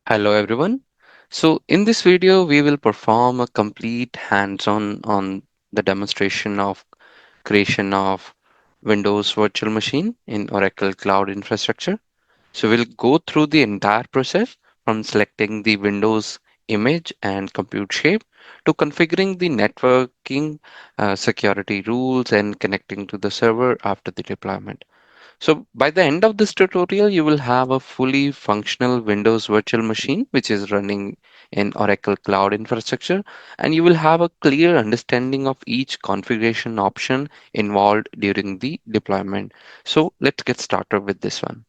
Hello everyone. So in this video, we will perform a complete hands-on on the demonstration of creation of Windows virtual machine in Oracle Cloud Infrastructure. So we'll go through the entire process from selecting the Windows image and compute shape to configuring the networking, security rules, and connecting to the server after the deployment. So by the end of this tutorial, you will have a fully functional Windows virtual machine, which is running in Oracle Cloud Infrastructure, and you will have a clear understanding of each configuration option involved during the deployment. So let's get started with this one.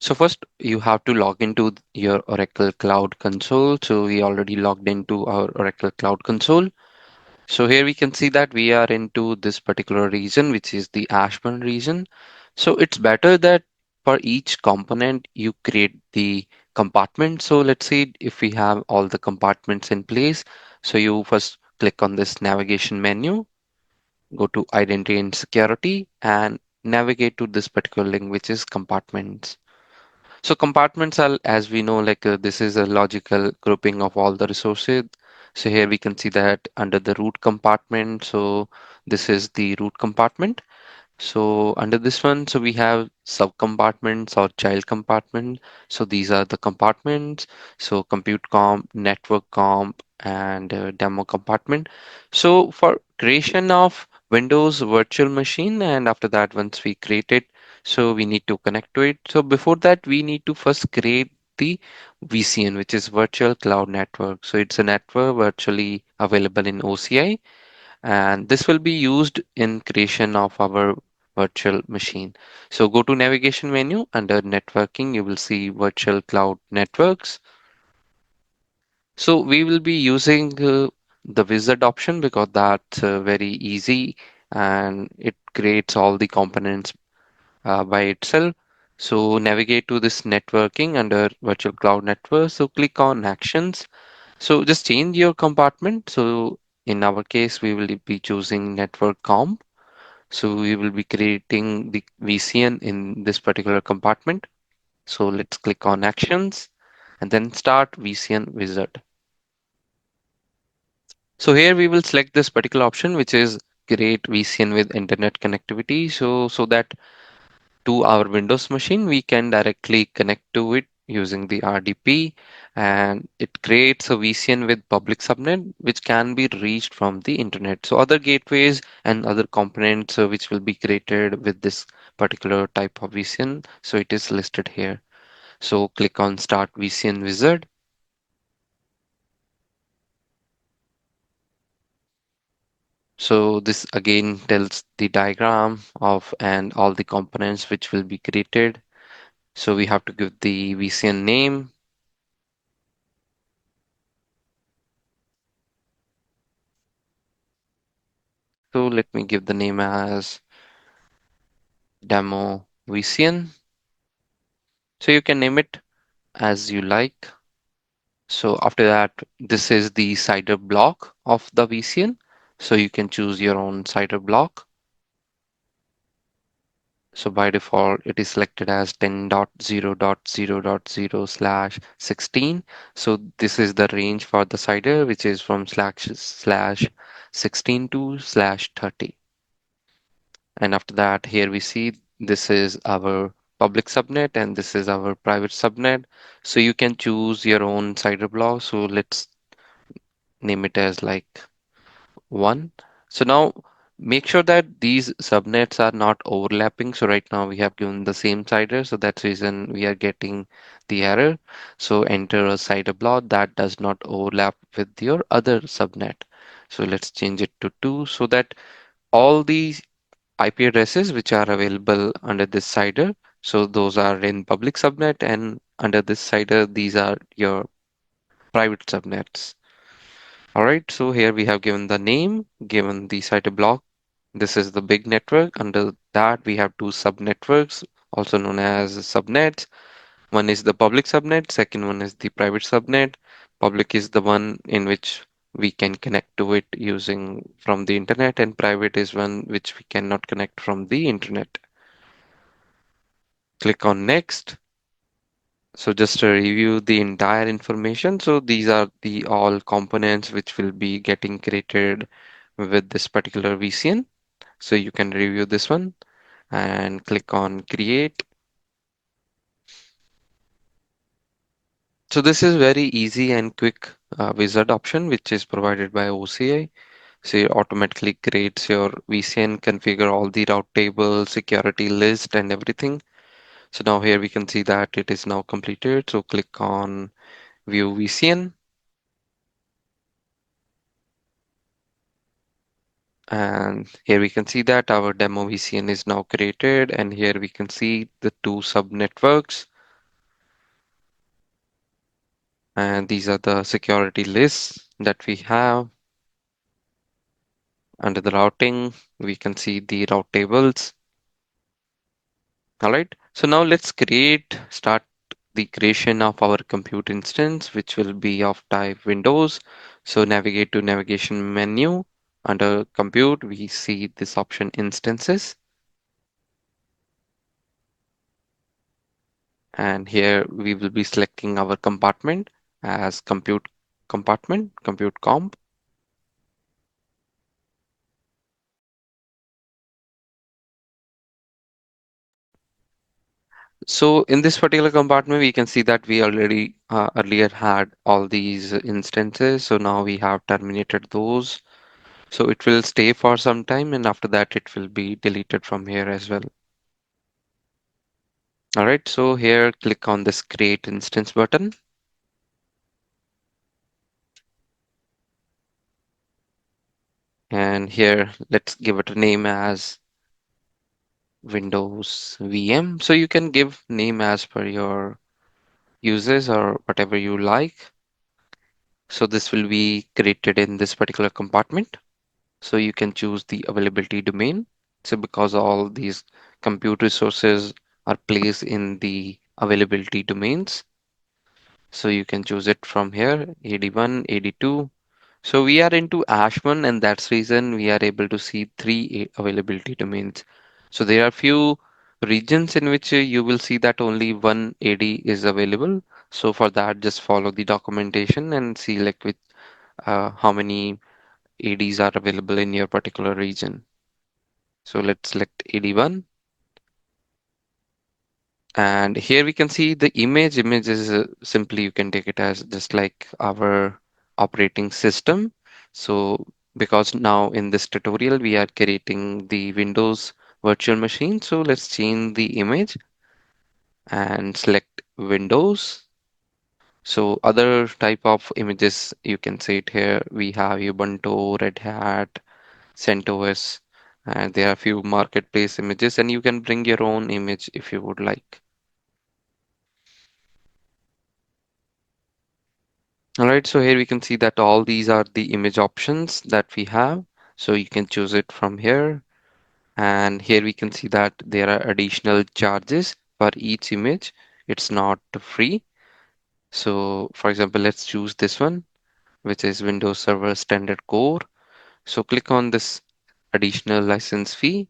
So first, you have to log into your Oracle Cloud Console. So we already logged into our Oracle Cloud Console. So here we can see that we are into this particular region, which is the Ashburn region. So it's better that for each component you create the compartment. So let's see if we have all the compartments in place. So you first click on this navigation menu, go to identity and security and navigate to this particular link, which is compartments. So compartments are, as we know, this is a logical grouping of all the resources. So here we can see that under the root compartment. So this is the root compartment. So under this one, so we have sub compartments or child compartment. So these are the compartments. So compute comp, network comp, and demo compartment. So for creation of Windows virtual machine, and after that, once we create it, so we need to connect to it. So before that, we need to first create the VCN, which is Virtual Cloud Network. So it's a network virtually available in OCI, and this will be used in creation of our virtual machine. So go to navigation menu under networking, you will see virtual cloud networks. So we will be using the wizard option because that's very easy and it creates all the components by itself. So navigate to this networking under virtual cloud network. So click on actions. So just change your compartment. So in our case, we will be choosing network comp. So we will be creating the VCN in this particular compartment. So let's click on actions and then start VCN wizard. So here we will select this particular option, which is create VCN with internet connectivity. So that to our Windows machine, we can directly connect to it using the RDP, and it creates a VCN with public subnet which can be reached from the internet. So other gateways and other components which will be created with this particular type of VCN. So it is listed here. So click on Start VCN Wizard. So this again tells the diagram of and all the components which will be created. So we have to give the VCN name. So let me give the name as demo VCN. So you can name it as you like. So after that, this is the CIDR block of the VCN. So you can choose your own CIDR block. So by default, it is selected as 10.0.0.0/16. So this is the range for the CIDR, which is from slash 16 to slash 30. And after that, here we see this is our public subnet and this is our private subnet. So you can choose your own CIDR block. So let's name it as like 1. So now make sure that these subnets are not overlapping. So right now we have given the same CIDR. So that's the reason we are getting the error. So enter a CIDR block that does not overlap with your other subnet. So let's change it to 2 so that all these IP addresses which are available under this CIDR. So those are in public subnet, and under this CIDR, these are your private subnets. All right, so here we have given the name, given the CIDR block. This is the big network. Under that, we have two subnetworks, also known as subnets. One is the public subnet, second one is the private subnet. Public is the one in which we can connect to it using from the internet, and private is one which we cannot connect from the internet. Click on next. So just to review the entire information, so these are the all components which will be getting created with this particular VCN. So you can review this one and click on create. So this is very easy and quick wizard option which is provided by OCI. So it automatically creates your VCN, configure all the route table, security list and everything. So now here we can see that it is now completed. So click on view VCN, and here we can see that our demo VCN is now created, and here we can see the two sub networks, and these are the security lists that we have. Under the routing, we can see the route tables. All right. So now let's start the creation of our compute instance, which will be of type Windows. So navigate to navigation menu. Under compute, we see this option instances. And here we will be selecting our compartment as compute compartment, compute comp. So in this particular compartment, we can see that we already earlier had all these instances. So now we have terminated those. So it will stay for some time, and after that it will be deleted from here as well. All right, so here click on this create instance button, and here let's give it a name as Windows VM. So you can give name as per your uses or whatever you like. So this will be created in this particular compartment. So you can choose the availability domain. So because all these compute resources are placed in the availability domains, so you can choose it from here, AD1, AD2. So we are into Ash1, and that's reason we are able to see three availability domains. So there are few regions in which you will see that only one AD is available. So for that, just follow the documentation and see like with how many ADs are available in your particular region. So let's select AD1. And here we can see the image. Image is simply you can take it as just like our operating system. So because now in this tutorial we are creating the Windows virtual machine. So let's change the image and select Windows. So other type of images you can see it here. We have Ubuntu, Red Hat, CentOS, and there are a few marketplace images, and you can bring your own image if you would like. All right, so here we can see that all these are the image options that we have. So you can choose it from here. And here we can see that there are additional charges for each image. It's not free. So for example, let's choose this one, which is Windows Server Standard Core. So click on this additional license fee.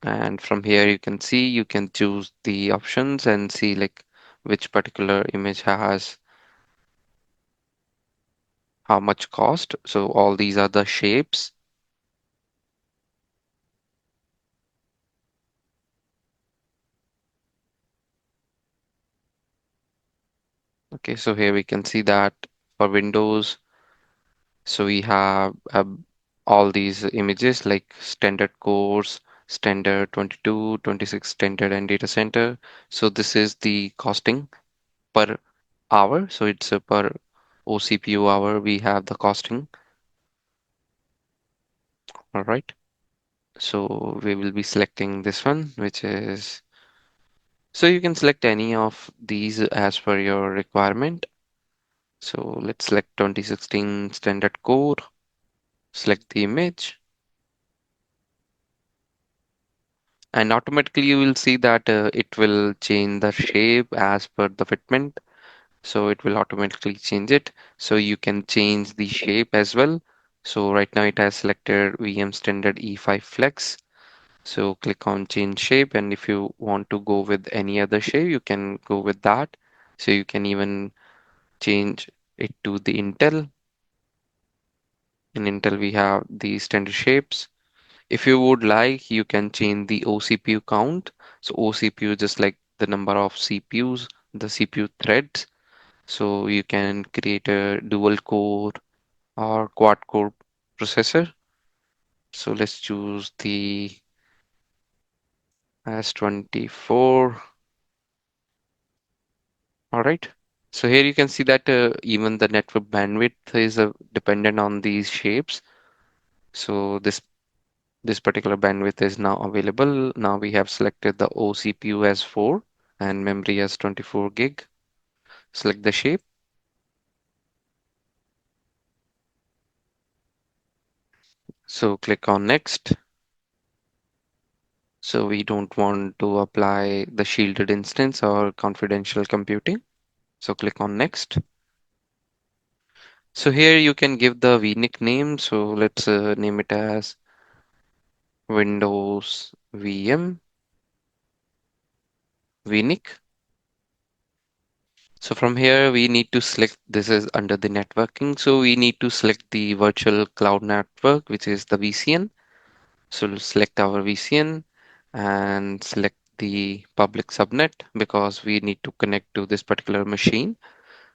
And from here you can see you can choose the options and see like which particular image has how much cost. So all these are the shapes. Okay, so here we can see that for Windows, so we have all these images like standard cores, standard 22, 26 standard and data center. So this is the costing per hour. So it's a per OCPU hour we have the costing. All right. So we will be selecting this one, which is, so you can select any of these as per your requirement. So let's select 2016 standard core, select the image, and automatically you will see that it will change the shape as per the fitment. So it will automatically change it. So you can change the shape as well. So right now it has selected VM standard E5 flex. So click on change shape, and if you want to go with any other shape, you can go with that. So you can even change it to the Intel. In Intel, we have the standard shapes. If you would like, you can change the OCPU count. So OCPU just like the number of CPUs, the CPU threads. So you can create a dual core or quad core processor. So let's choose the S24. All right. So here you can see that even the network bandwidth is dependent on these shapes. So this particular bandwidth is now available. Now we have selected the OCPU as 4 and memory as 24 gig. Select the shape. So click on next. So we don't want to apply the shielded instance or confidential computing. So click on next. So here you can give the VNIC name. So let's name it as Windows VM VNIC. So from here, we need to select, this is under the networking. So we need to select the virtual cloud network, which is the VCN. So we'll select our VCN and select the public subnet because we need to connect to this particular machine.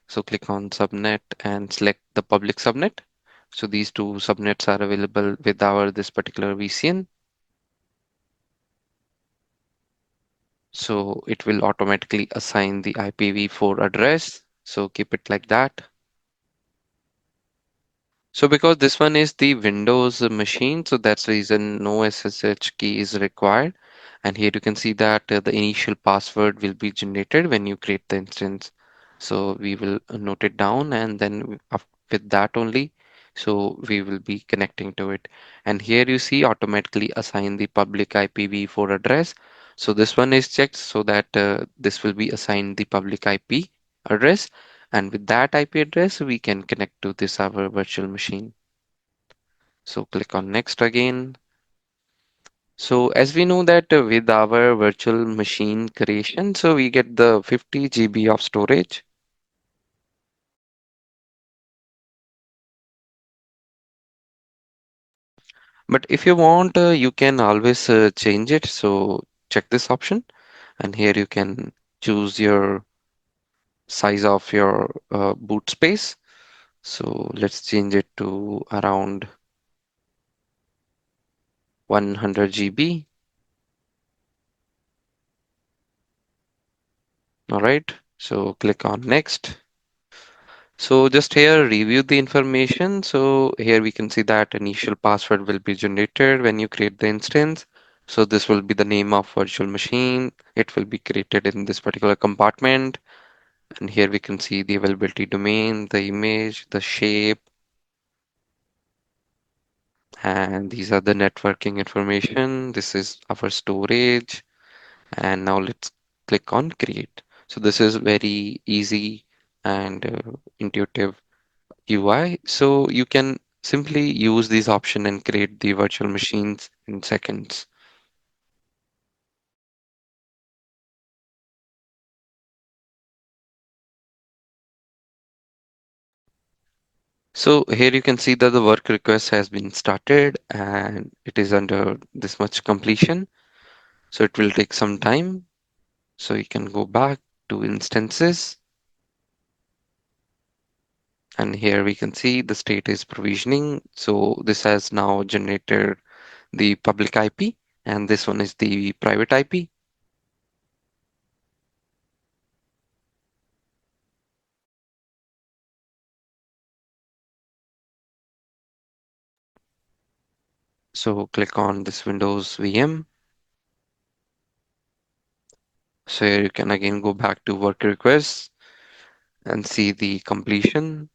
So click on subnet and select the public subnet. So these two subnets are available with our this particular VCN. So it will automatically assign the IPv4 address. So keep it like that. So because this one is the Windows machine, so that's the reason no SSH key is required. And here you can see that the initial password will be generated when you create the instance. So we will note it down and then with that only, so we will be connecting to it. And here you see automatically assign the public IPv4 address. So this one is checked so that this will be assigned the public IP address, and with that IP address, we can connect to this our virtual machine. So click on next again. So as we know that with our virtual machine creation, so we get the 50 GB of storage. But if you want, you can always change it. So check this option, and here you can choose your size of your boot space. So let's change it to around 100 GB. All right. So click on next. So just here review the information. So here we can see that initial password will be generated when you create the instance. So this will be the name of virtual machine. It will be created in this particular compartment. And here we can see the availability domain, the image, the shape, and these are the networking information. This is our storage. And now let's click on create. So this is very easy and intuitive UI. So you can simply use this option and create the virtual machines in seconds. So here you can see that the work request has been started and it is under this much completion. So it will take some time. So you can go back to instances, and here we can see the state is provisioning. So this has now generated the public IP, and this one is the private IP. So click on this Windows VM. So here you can again go back to work requests and see the completion.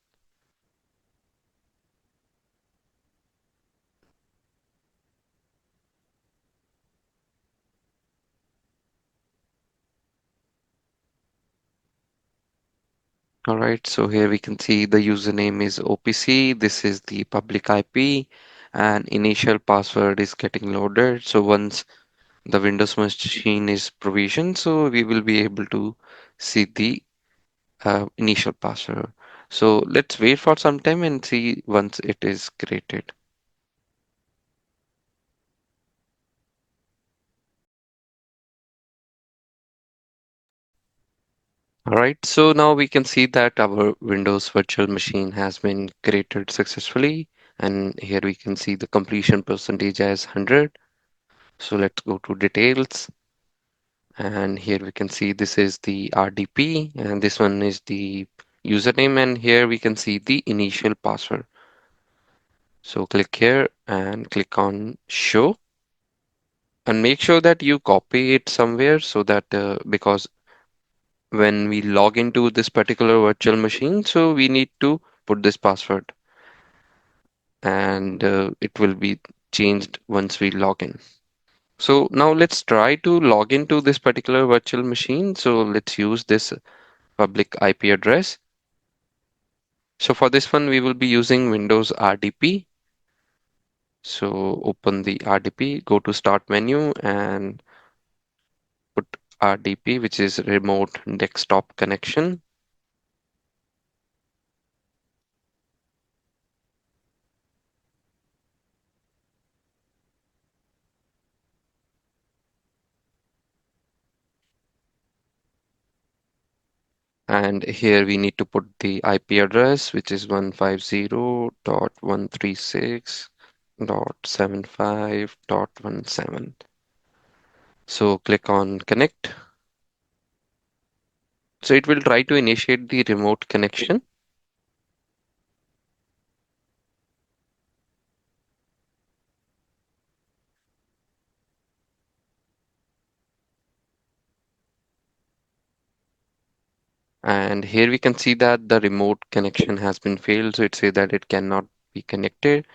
All right, so here we can see the username is OPC. This is the public IP, and initial password is getting loaded. So once the Windows machine is provisioned, so we will be able to see the initial password. So let's wait for some time and see once it is created. All right, so now we can see that our Windows virtual machine has been created successfully. And here we can see the completion percentage as 100. So let's go to details. And here we can see this is the RDP and this one is the username. And here we can see the initial password. So click here and click on show and make sure that you copy it somewhere so that because when we log into this particular virtual machine, so we need to put this password and it will be changed once we log in. So now let's try to log into this particular virtual machine. So let's use this public IP address. So for this one, we will be using Windows RDP. So open the RDP, go to start menu and put RDP, which is remote desktop connection. And here we need to put the IP address, which is 150.136.75.17. So click on connect. So it will try to initiate the remote connection. And here we can see that the remote connection has been failed. So it says that it cannot be connected.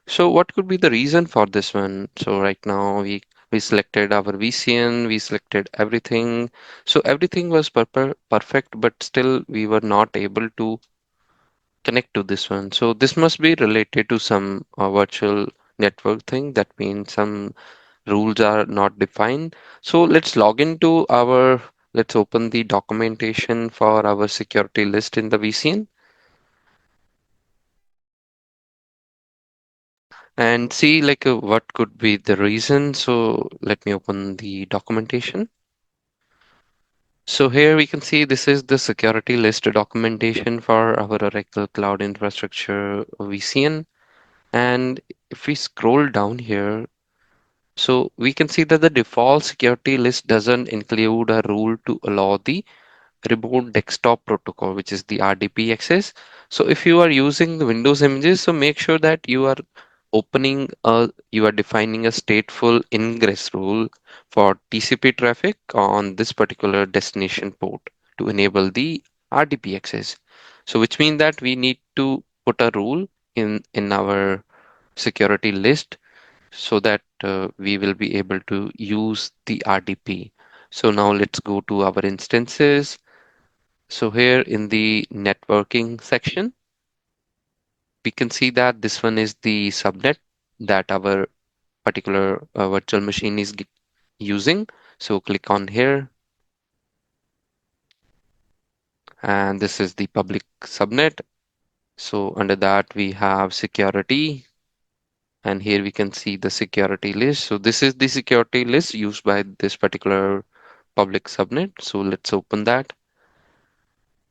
So what could be the reason for this one? So right now we selected our VCN, we selected everything. So everything was perfect, but still we were not able to connect to this one. So this must be related to some virtual network thing. That means some rules are not defined. So let's open the documentation for our security list in the VCN and see like what could be the reason. So let me open the documentation. So here we can see this is the security list documentation for our Oracle Cloud Infrastructure VCN. And if we scroll down here, so we can see that the default security list doesn't include a rule to allow the remote desktop protocol, which is the RDP access. So if you are using the Windows images, so make sure that you are defining a stateful ingress rule for TCP traffic on this particular destination port to enable the RDP access. So which means that we need to put a rule in our security list so that we will be able to use the RDP. So now let's go to our instances. So here in the networking section, we can see that this one is the subnet that our particular virtual machine is using. So click on here, and this is the public subnet. So under that we have security, and here we can see the security list. So this is the security list used by this particular public subnet. So let's open that.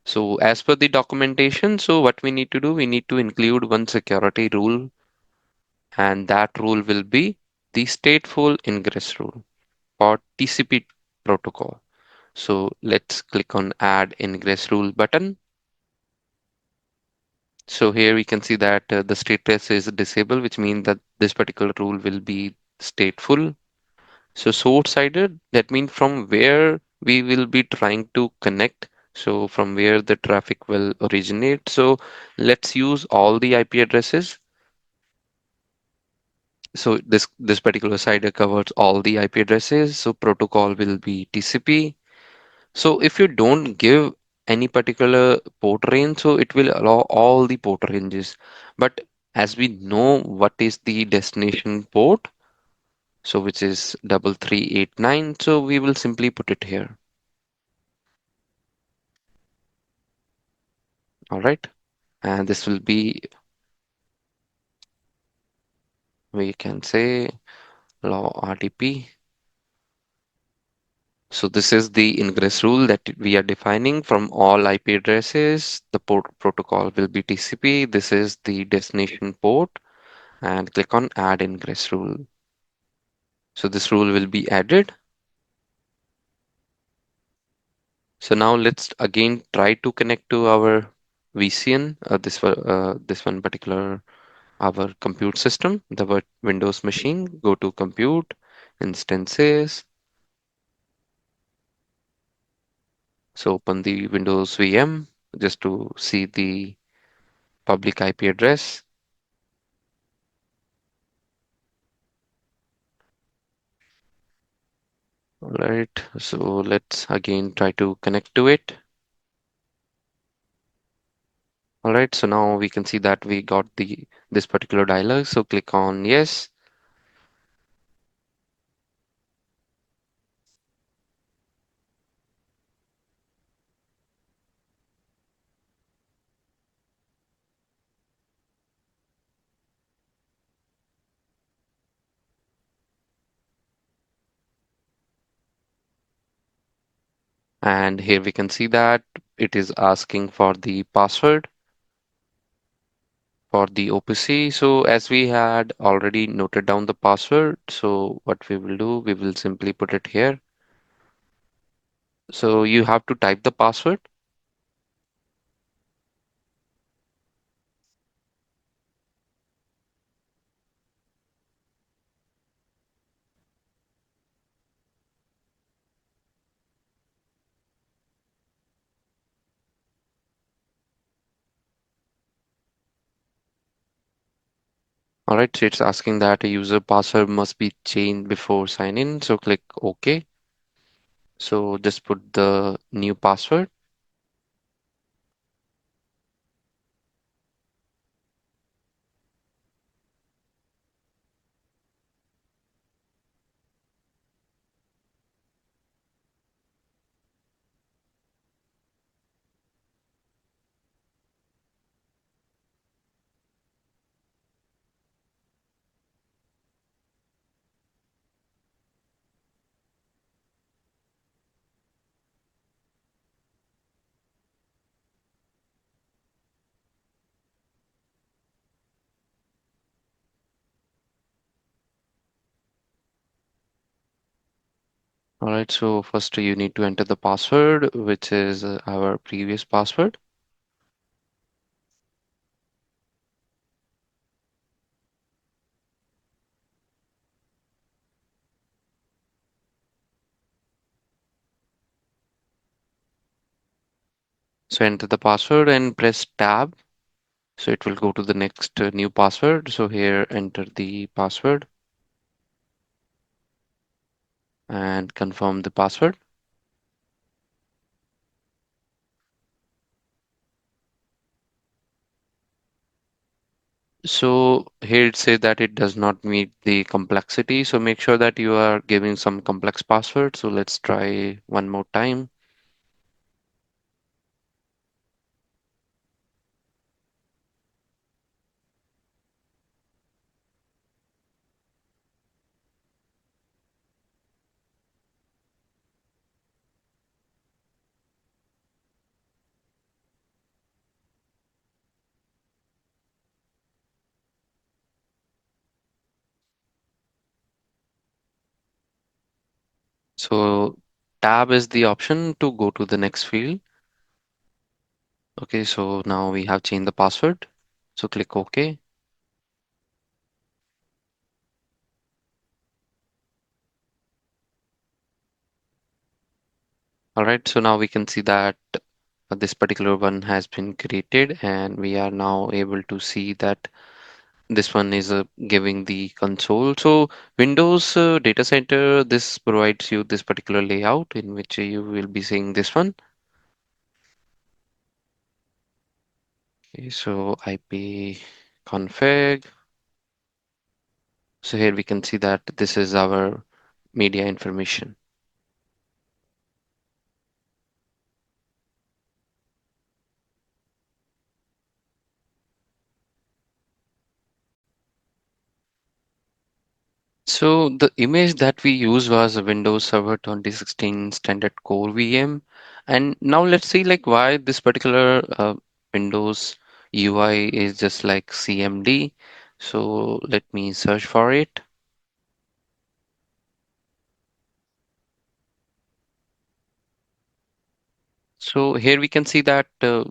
So as per the documentation, so what we need to do, we need to include one security rule, and that rule will be the stateful ingress rule or TCP protocol. So let's click on add ingress rule button. So here we can see that the status is disabled, which means that this particular rule will be stateful. So source sided, that means from where we will be trying to connect. So from where the traffic will originate. So let's use all the IP addresses. So this particular side covers all the IP addresses. So protocol will be TCP. So if you don't give any particular port range, so it will allow all the port ranges. But as we know what is the destination port, so which is 3389, so we will simply put it here. All right, and this will be, we can say, allow RDP. So this is the ingress rule that we are defining from all IP addresses. The port protocol will be TCP. This is the destination port, and click on add ingress rule. So this rule will be added. So now let's again try to connect to our VCN, this one particular, our compute system, the Windows machine. Go to compute, instances. So open the Windows VM just to see the public IP address. All right, so let's again try to connect to it. All right, so now we can see that we got this particular dialog. So click on yes. And here we can see that it is asking for the password for the OPC. So as we had already noted down the password, so what we will do, we will simply put it here. So you have to type the password. All right, so it's asking that a user password must be changed before sign in. So click OK. So just put the new password. All right, so first you need to enter the password, which is our previous password. So enter the password and press tab. So it will go to the next new password. So here enter the password and confirm the password. So here it says that it does not meet the complexity. So make sure that you are giving some complex password. So let's try one more time. So tab is the option to go to the next field. Okay, so now we have changed the password. So click OK. All right, so now we can see that this particular one has been created, and we are now able to see that this one is giving the console. So Windows Data Center, this provides you this particular layout in which you will be seeing this one. Okay, so IP config. So here we can see that this is our media information. So the image that we used was a Windows Server 2016 standard core VM. And now let's see like why this particular Windows UI is just like CMD. So let me search for it. So here we can see that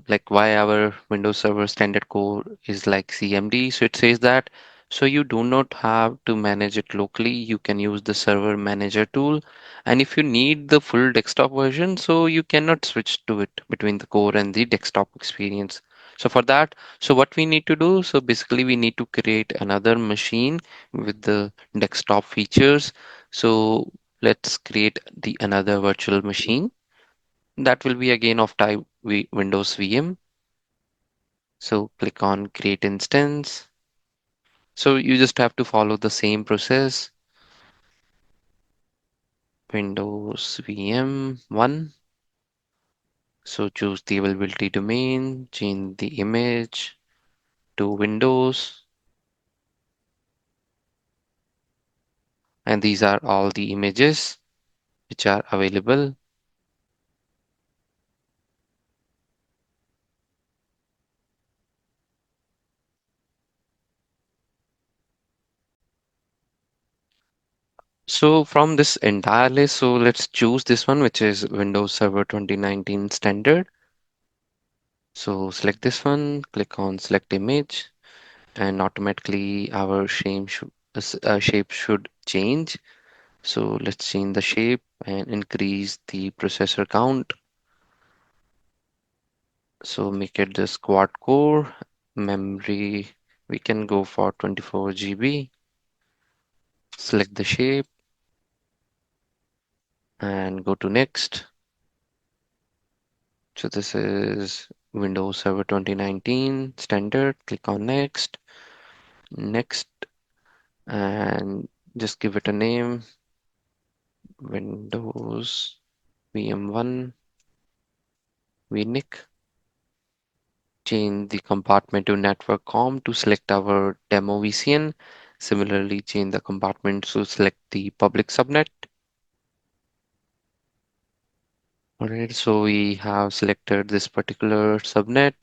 like why our Windows Server standard core is like CMD. So it says that so you do not have to manage it locally. You can use the server manager tool. And if you need the full desktop version, so you cannot switch to it between the core and the desktop experience. So for that, so what we need to do, so basically we need to create another machine with the desktop features. So let's create the another virtual machine that will be again of type Windows VM. So click on create instance. So you just have to follow the same process. Windows VM 1. So choose the availability domain, change the image to Windows, and these are all the images which are available. So from this entire list, so let's choose this one, which is Windows Server 2019 standard. So select this one, click on select image, and automatically our shape should change. So let's change the shape and increase the processor count. So make it the quad core. Memory, we can go for 24 GB. Select the shape and go to next. So this is Windows Server 2019 standard. Click on next, next, and just give it a name. Windows VM1 VNIC. Change the compartment to network COM to select our demo VCN. Similarly, change the compartment to select the public subnet. Alright, so we have selected this particular subnet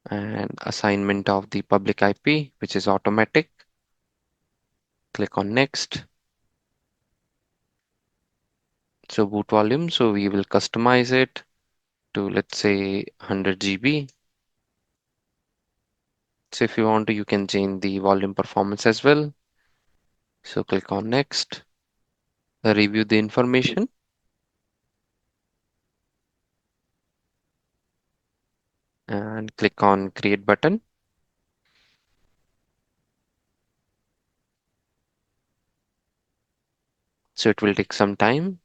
and assignment of the public IP, which is automatic. Click on next. So boot volume, so we will customize it to let's say 100 GB. So if you want to, you can change the volume performance as well. So click on next, review the information and click on create button. So it will take some time.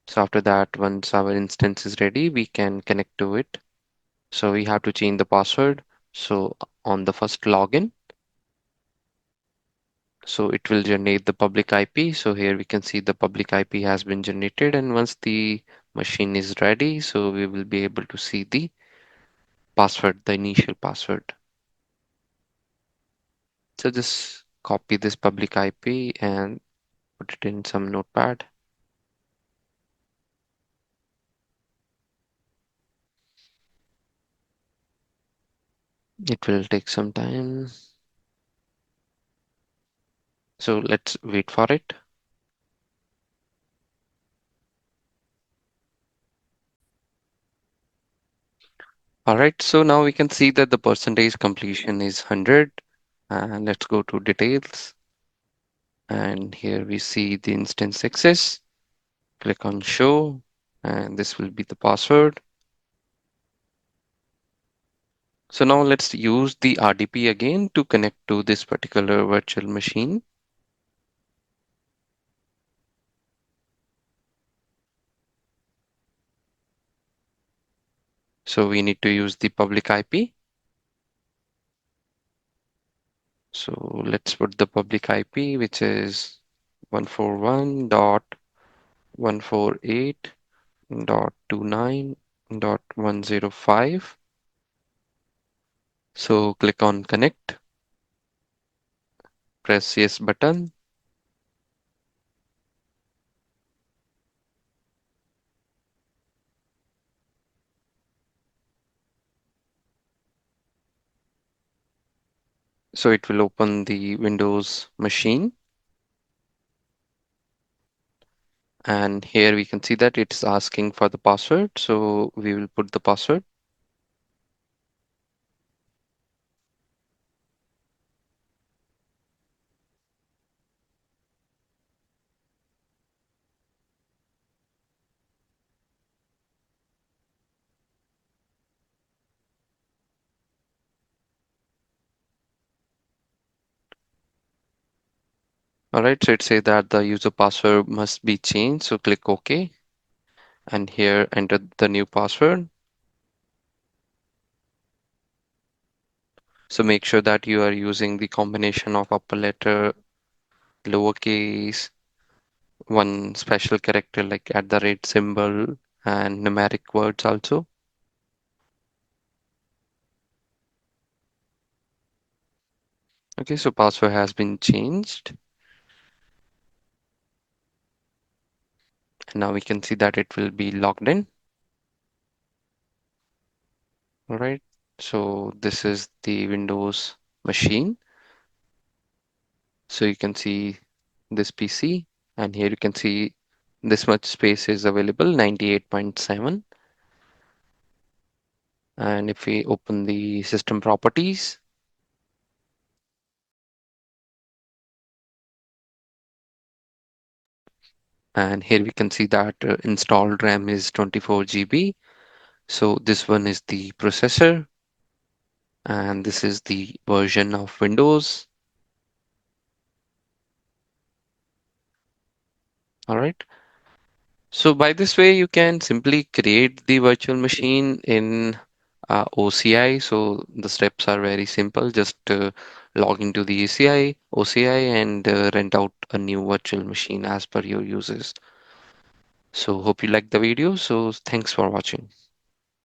So after that, once our instance is ready, we can connect to it. So we have to change the password. So on the first login, so it will generate the public IP. So here we can see the public IP has been generated. And once the machine is ready, so we will be able to see the password, the initial password. So just copy this public IP and put it in some notepad. It will take some time. So let's wait for it. All right, so now we can see that the percentage completion is 100. And let's go to details. And here we see the instance success. Click on show, and this will be the password. So now let's use the RDP again to connect to this particular virtual machine. So we need to use the public IP. So let's put the public IP, which is 141.148.29.105. So click on connect, press yes button. So it will open the Windows machine. And here we can see that it's asking for the password. So we will put the password. All right, so it says that the user password must be changed. So click OK. And here enter the new password. So make sure that you are using the combination of upper letter, lowercase, one special character like at the rate symbol, and numeric words also. Okay, so password has been changed. And now we can see that it will be logged in. All right. So this is the Windows machine. So you can see this PC, and here you can see this much space is available, 98.7. And if we open the system properties, and here we can see that installed RAM is 24 GB. So this one is the processor, and this is the version of Windows. All right. So by this way, you can simply create the virtual machine in OCI. So the steps are very simple. Just log into the OCI, and rent out a new virtual machine as per your uses. So hope you like the video. So thanks for watching.